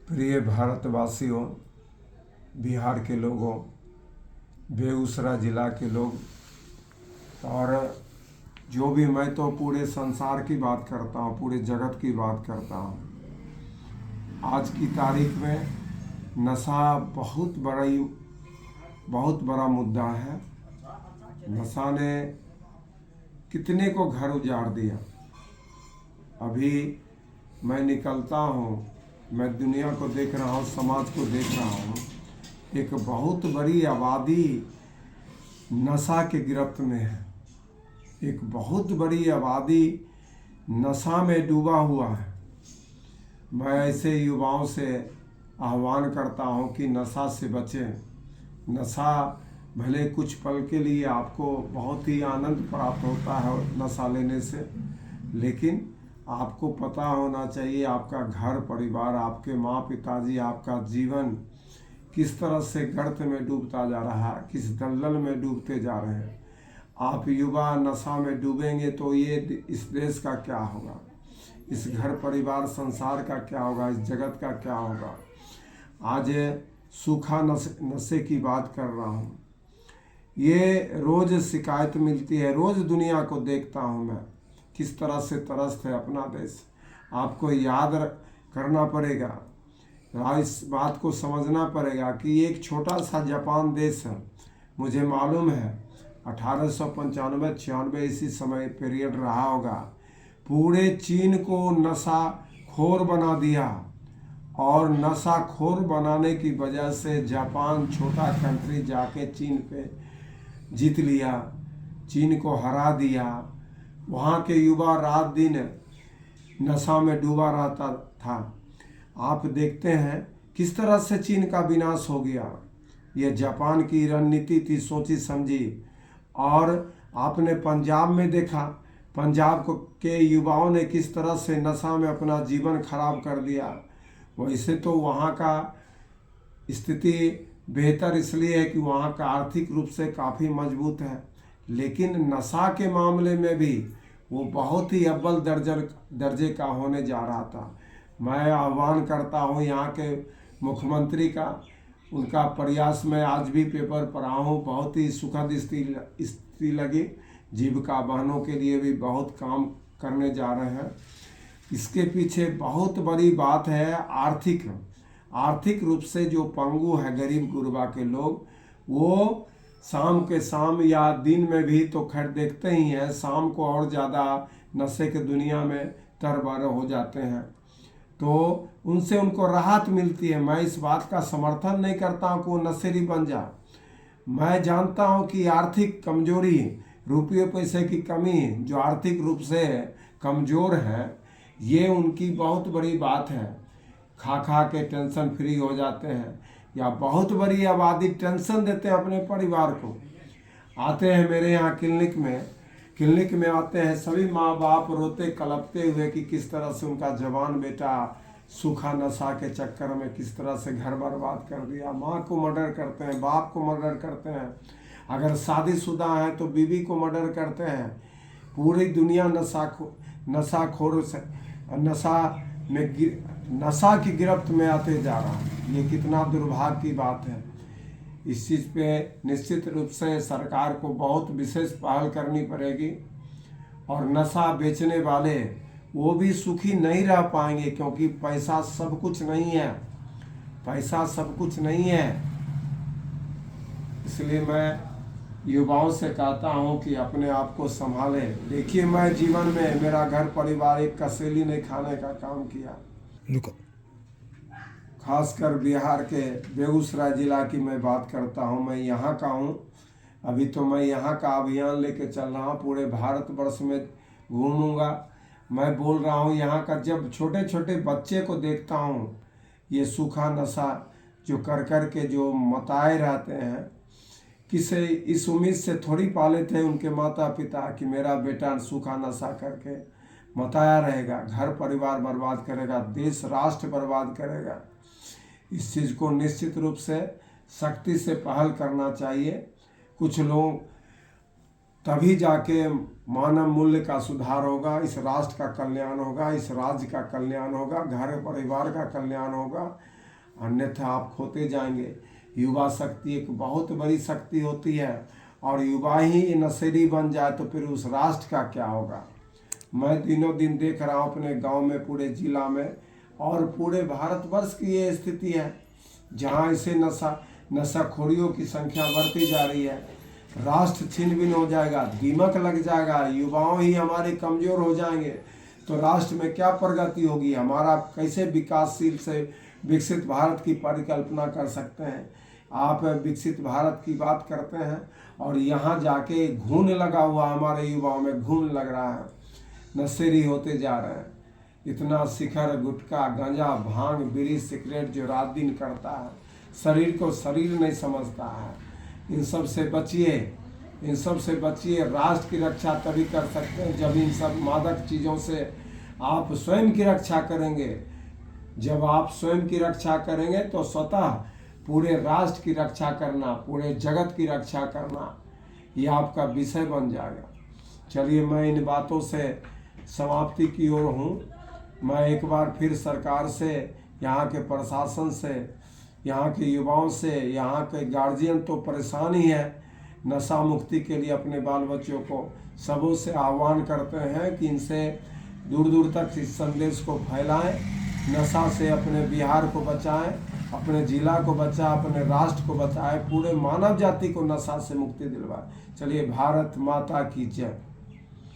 प्रिय भारतवासियों, बिहार के लोगों, बेगूसराय ज़िला के लोग और जो भी, मैं तो पूरे संसार की बात करता हूँ, पूरे जगत की बात करता हूँ। आज की तारीख में नशा बहुत बड़ा मुद्दा है। नशा ने कितने को घर उजाड़ दिया। अभी मैं निकलता हूँ, मैं दुनिया को देख रहा हूँ, समाज को देख रहा हूँ। एक बहुत बड़ी आबादी नशा के गिरफ्त में है। एक बहुत बड़ी आबादी नशा में डूबा हुआ है। मैं ऐसे युवाओं से आह्वान करता हूँ कि नशा से बचें। नशा भले कुछ पल के लिए आपको बहुत ही आनंद प्राप्त होता है नशा लेने से, लेकिन आपको पता होना चाहिए आपका घर परिवार, आपके माँ पिताजी, आपका जीवन किस तरह से गर्त में डूबता जा रहा है, किस दलदल में डूबते जा रहे हैं। आप युवा नशा में डूबेंगे तो ये इस देश का क्या होगा, इस घर परिवार संसार का क्या होगा, इस जगत का क्या होगा। आज सूखा नशे की बात कर रहा हूँ। ये रोज़ शिकायत मिलती है, रोज़ दुनिया को देखता हूँ मैं, किस तरह से त्रस्त है अपना देश। आपको याद करना पड़ेगा, इस बात को समझना पड़ेगा कि एक छोटा सा जापान देश है। मुझे मालूम है 1895-96 इसी समय पीरियड रहा होगा। पूरे चीन को नशा खोर बना दिया और नशा खोर बनाने की वजह से जापान छोटा कंट्री जाके चीन पे जीत लिया, चीन को हरा दिया। वहाँ के युवा रात दिन नशा में डूबा रहता था। आप देखते हैं किस तरह से चीन का विनाश हो गया। ये जापान की रणनीति थी, सोची समझी। और आपने पंजाब में देखा, पंजाब के युवाओं ने किस तरह से नशा में अपना जीवन खराब कर दिया। वैसे तो वहाँ का स्थिति बेहतर इसलिए है कि वहाँ का आर्थिक रूप से काफ़ी मजबूत है, लेकिन नशा के मामले में भी वो बहुत ही अव्वल दर्जे का होने जा रहा था। मैं आह्वान करता हूँ यहाँ के मुख्यमंत्री का, उनका प्रयास मैं आज भी पेपर पढ़ा हूँ, बहुत ही सुखद स्थिति लगी। जीविका बहनों के लिए भी बहुत काम करने जा रहे हैं। इसके पीछे बहुत बड़ी बात है आर्थिक रूप से जो पंगु है, गरीब गुरबा के लोग, वो शाम के शाम या दिन में भी तो खैर देखते ही हैं, शाम को और ज़्यादा नशे के दुनिया में तरबतर हो जाते हैं, तो उनसे उनको राहत मिलती है। मैं इस बात का समर्थन नहीं करता हूँ कि वो नशेड़ी बन जा। मैं जानता हूँ कि आर्थिक कमजोरी, रुपये पैसे की कमी, जो आर्थिक रूप से कमज़ोर हैं, ये उनकी बहुत बड़ी बात है। खा के टेंशन फ्री हो जाते हैं, या बहुत बड़ी आबादी टेंशन देते हैं अपने परिवार को। आते हैं मेरे यहाँ क्लिनिक में आते हैं सभी माँ बाप रोते कलपते हुए कि किस तरह से उनका जवान बेटा सूखा नशा के चक्कर में किस तरह से घर बर्बाद कर दिया। माँ को मर्डर करते हैं, बाप को मर्डर करते हैं, अगर शादीशुदा हैं तो बीवी को मर्डर करते हैं। पूरी दुनिया नशाखोर से नशा की गिरफ्त में आते जा रहा है। ये कितना दुर्भाग्य की बात है। इस चीज़ पे निश्चित रूप से सरकार को बहुत विशेष पहल करनी पड़ेगी, और नशा बेचने वाले वो भी सुखी नहीं रह पाएंगे, क्योंकि पैसा सब कुछ नहीं है। इसलिए मैं युवाओं से कहता हूँ कि अपने आप को संभालें। देखिए, मैं जीवन में मेरा घर परिवार एक कसेली नहीं खाने का काम किया। खासकर बिहार के बेगूसराय ज़िला की मैं बात करता हूँ। मैं यहाँ का हूँ। अभी तो मैं यहाँ का अभियान लेके चल रहा हूँ, पूरे भारतवर्ष में घूमूंगा। मैं बोल रहा हूँ, यहाँ का जब छोटे छोटे बच्चे को देखता हूँ, ये सूखा नशा जो कर के जो मताए रहते हैं, किसे इस उम्मीद से थोड़ी पाले थे उनके माता पिता कि मेरा बेटा सूखा नशा करके मताया रहेगा, घर परिवार बर्बाद करेगा, देश राष्ट्र बर्बाद करेगा। इस चीज़ को निश्चित रूप से सख्ती से पहल करना चाहिए। कुछ लोग, तभी जाके मानव मूल्य का सुधार होगा, इस राष्ट्र का कल्याण होगा, इस राज्य का कल्याण होगा, घर परिवार का कल्याण होगा। अन्यथा आप खोते जाएंगे। युवा शक्ति एक बहुत बड़ी शक्ति होती है, और युवा ही नशेड़ी बन जाए तो फिर उस राष्ट्र का क्या होगा। मैं दिनों दिन देख रहा हूँ अपने गांव में, पूरे जिला में और पूरे भारतवर्ष की ये स्थिति है, जहाँ ऐसे नशाखोरियों की संख्या बढ़ती जा रही है। राष्ट्र छिन्न भिन्न हो जाएगा, दीमक लग जाएगा, युवाओं ही हमारे कमज़ोर हो जाएंगे, तो राष्ट्र में क्या प्रगति होगी। हमारा कैसे विकासशील से विकसित भारत की परिकल्पना कर सकते हैं। आप विकसित भारत की बात करते हैं और यहाँ जाके घून लगा हुआ, हमारे युवाओं में घून लग रहा है, नशेड़ी होते जा रहे हैं। इतना शिखर, गुटखा, गांजा, भांग, बीड़ी, सिगरेट जो रात दिन करता है, शरीर को शरीर नहीं समझता है। इन सब से बचिए, इन सब से बचिए। राष्ट्र की रक्षा तभी कर सकते हैं जब इन सब मादक चीज़ों से आप स्वयं की रक्षा करेंगे। जब आप स्वयं की रक्षा करेंगे तो स्वतः पूरे राष्ट्र की रक्षा करना, पूरे जगत की रक्षा करना, ये आपका विषय बन जाएगा। चलिए, मैं इन बातों से समाप्ति की ओर हूँ। मैं एक बार फिर सरकार से, यहाँ के प्रशासन से, यहाँ के युवाओं से, यहाँ के गार्जियन तो परेशान ही है, नशा मुक्ति के लिए अपने बाल बच्चों को सबों से आह्वान करते हैं कि इनसे दूर दूर तक इस संदेश को फैलाएं, नशा से अपने बिहार को बचाएं, अपने जिला को बचाएं, अपने राष्ट्र को बचाएं, पूरे मानव जाति को नशा से मुक्ति दिलवाएं। चलिए, भारत माता की जय।